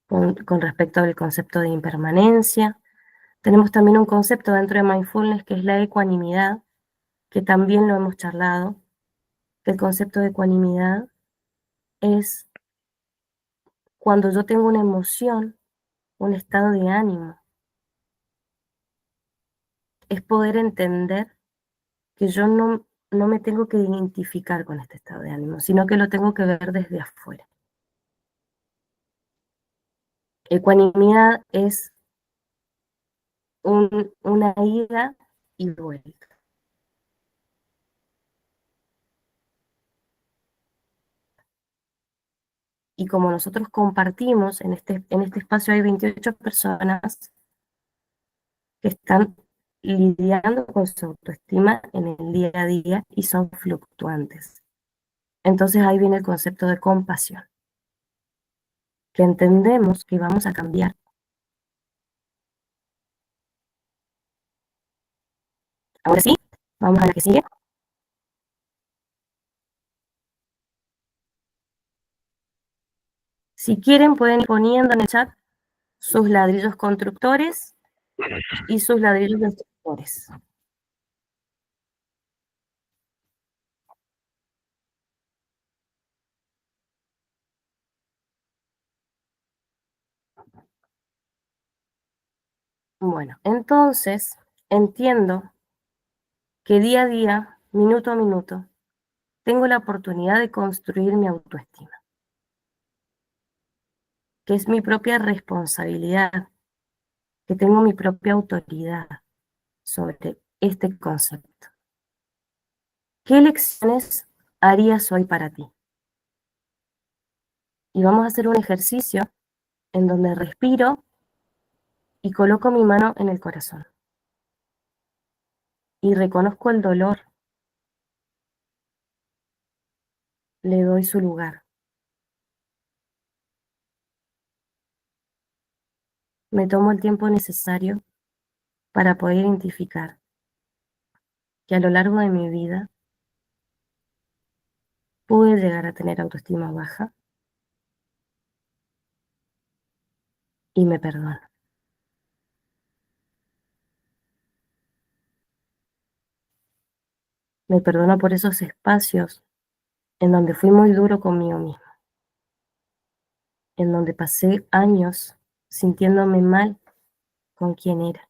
con respecto al concepto de impermanencia. Tenemos también un concepto dentro de mindfulness que es la ecuanimidad, que también lo hemos charlado, que el concepto de ecuanimidad es cuando yo tengo una emoción, un estado de ánimo, es poder entender que yo no me tengo que identificar con este estado de ánimo, sino que lo tengo que ver desde afuera. Ecuanimidad es una ida y vuelta. Y como nosotros compartimos, en este espacio hay 28 personas que están lidiando con su autoestima en el día a día y son fluctuantes. Entonces ahí viene el concepto de compasión, que entendemos que vamos a cambiar, Ahora sí, vamos a la que sigue. Si quieren, pueden ir poniendo en el chat sus ladrillos constructores y sus ladrillos destructores. Bueno, entonces entiendo que día a día, minuto a minuto, tengo la oportunidad de construir mi autoestima, que es mi propia responsabilidad, que tengo mi propia autoridad sobre este concepto. ¿Qué elecciones harías hoy para ti? Y vamos a hacer un ejercicio en donde respiro y coloco mi mano en el corazón. Y reconozco el dolor, le doy su lugar. Me tomo el tiempo necesario para poder identificar que a lo largo de mi vida pude llegar a tener autoestima baja y me perdono. Me perdono por esos espacios en donde fui muy duro conmigo mismo, en donde pasé años sintiéndome mal con quien era.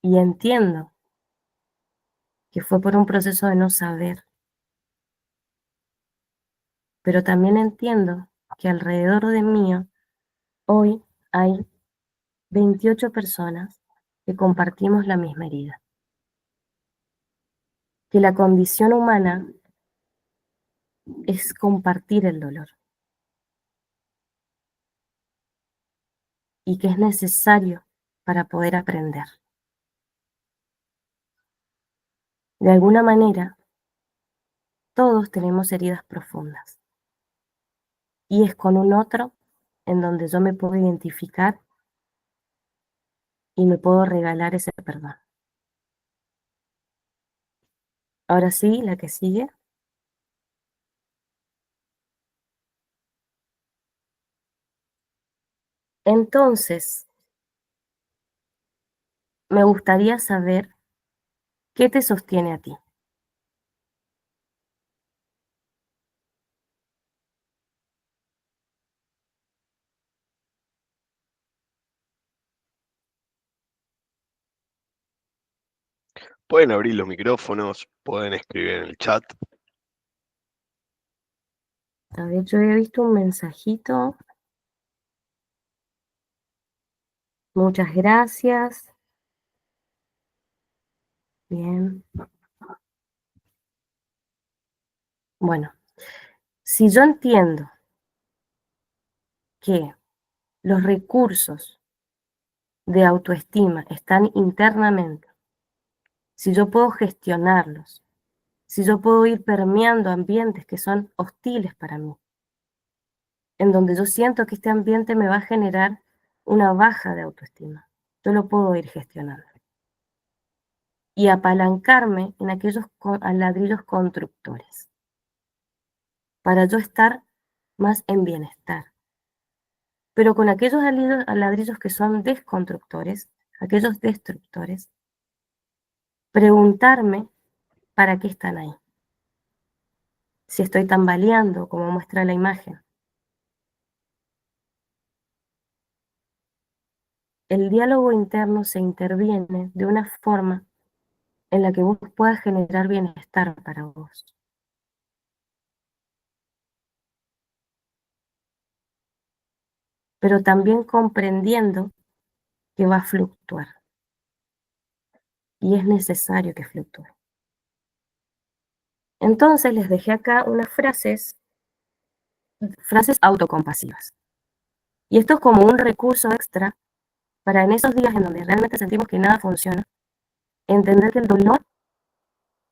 Y entiendo que fue por un proceso de no saber, pero también entiendo que alrededor de mí hoy hay 28 personas que compartimos la misma herida, que la condición humana es compartir el dolor y que es necesario para poder aprender. De alguna manera, todos tenemos heridas profundas y es con un otro en donde yo me puedo identificar y me puedo regalar ese perdón. Ahora sí, la que sigue. Entonces, me gustaría saber qué te sostiene a ti. Pueden abrir los micrófonos, pueden escribir en el chat. De hecho, he visto un mensajito. Muchas gracias. Bien. Bueno, si yo entiendo que los recursos de autoestima están internamente, si yo puedo gestionarlos, si yo puedo ir permeando ambientes que son hostiles para mí, en donde yo siento que este ambiente me va a generar una baja de autoestima, yo lo puedo ir gestionando. Y apalancarme en aquellos ladrillos constructores, para yo estar más en bienestar. Pero con aquellos ladrillos que son desconstructores, aquellos destructores, preguntarme para qué están ahí. Si estoy tambaleando, como muestra la imagen. El diálogo interno se interviene de una forma en la que vos puedas generar bienestar para vos. Pero también comprendiendo que va a fluctuar. Y es necesario que fluctúe. Entonces les dejé acá unas frases autocompasivas. Y esto es como un recurso extra para en esos días en donde realmente sentimos que nada funciona, entender que el dolor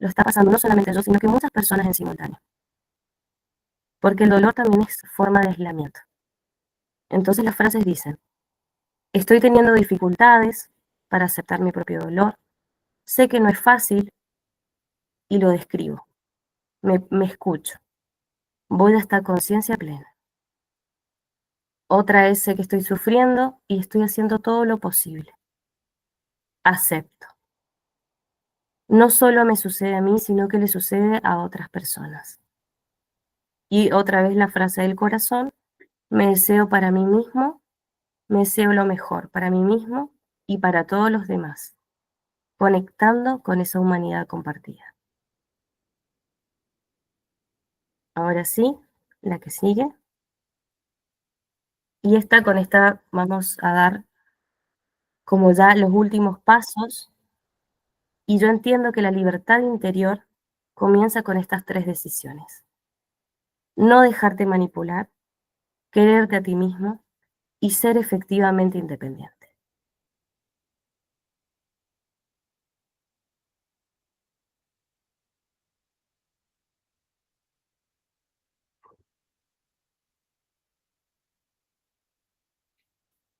lo está pasando no solamente yo, sino que muchas personas en simultáneo. Porque el dolor también es forma de aislamiento. Entonces las frases dicen, estoy teniendo dificultades para aceptar mi propio dolor, sé que no es fácil y lo describo, me escucho, voy a esta conciencia plena. Otra es, sé que estoy sufriendo y estoy haciendo todo lo posible. Acepto. No solo me sucede a mí, sino que le sucede a otras personas. Y otra vez la frase del corazón, me deseo para mí mismo, me deseo lo mejor para mí mismo y para todos los demás, conectando con esa humanidad compartida. Ahora sí, la que sigue. Y con esta vamos a dar como ya los últimos pasos. Y yo entiendo que la libertad interior comienza con estas 3 decisiones. No dejarte manipular, quererte a ti mismo y ser efectivamente independiente.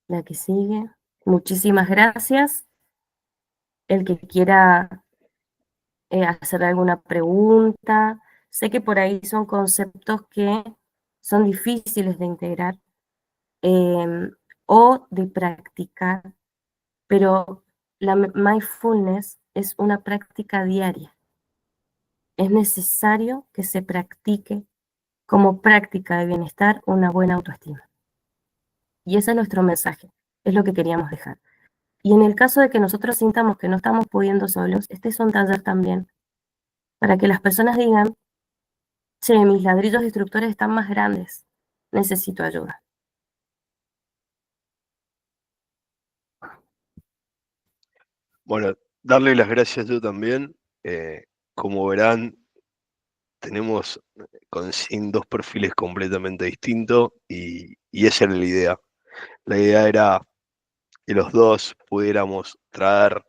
La que sigue. Muchísimas gracias. El que quiera hacer alguna pregunta. Sé que por ahí son conceptos que son difíciles de integrar o de practicar, pero la mindfulness es una práctica diaria. Es necesario que se practique como práctica de bienestar una buena autoestima. Y ese es nuestro mensaje, es lo que queríamos dejar. Y en el caso de que nosotros sintamos que no estamos pudiendo solos, este es un taller también para que las personas digan, che, mis ladrillos destructores están más grandes, necesito ayuda. Bueno, darle las gracias yo también. Como verán, tenemos con Sin 2 perfiles completamente distintos y esa era la idea. La idea era que los dos pudiéramos traer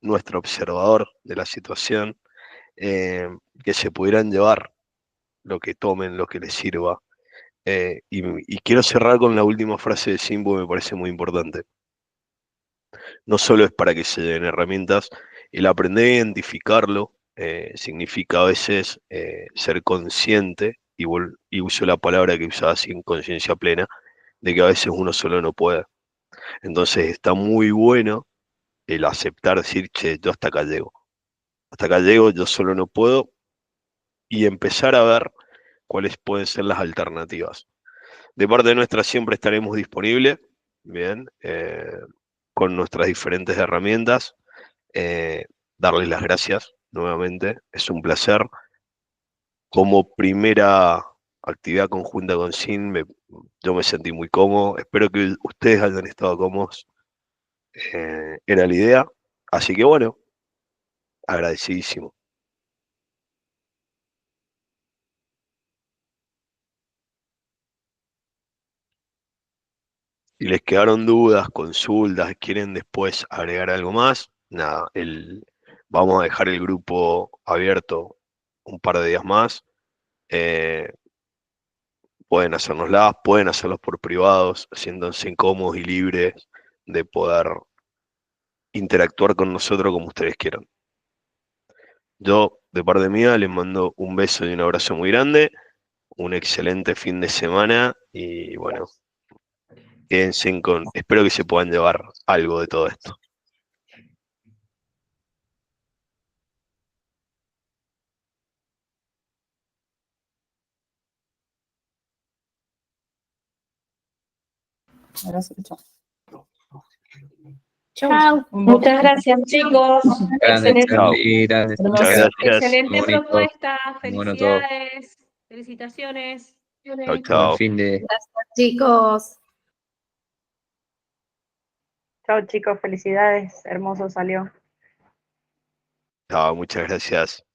nuestro observador de la situación, que se pudieran llevar lo que tomen, lo que les sirva. Y quiero cerrar con la última frase de Sin, porque me parece muy importante. No solo es para que se den herramientas, el aprender a identificarlo significa a veces ser consciente, y uso la palabra que usaba así en conciencia plena, de que a veces uno solo no puede. Entonces está muy bueno el aceptar, decir, che, yo hasta acá llego, yo solo no puedo, y empezar a ver cuáles pueden ser las alternativas. De parte nuestra siempre estaremos disponibles, bien, con nuestras diferentes herramientas. Darles las gracias nuevamente, es un placer. Como primera actividad conjunta con Sin, yo me sentí muy cómodo, espero que ustedes hayan estado cómodos, era la idea, así que bueno, agradecidísimo. Si les quedaron dudas, consultas, quieren después agregar algo más, nada, vamos a dejar el grupo abierto un par de días más. eh, Pueden hacérnoslas, pueden hacerlos por privados, siéntanse cómodos y libres de poder interactuar con nosotros como ustedes quieran. Yo, de parte mía, les mando un beso y un abrazo muy grande, un excelente fin de semana y bueno, quédense espero que se puedan llevar algo de todo esto. Ahora sí, chao. Chao. Muchas gracias, chicos. Excelente, Chao. Gracias. Muchas gracias. excelente Bonito. propuesta. Bueno, todo. Felicidades. Felicitaciones. Chao, Buen chao. fin de. Chicos. Chao chicos, felicidades, hermoso salió. Chao, muchas gracias.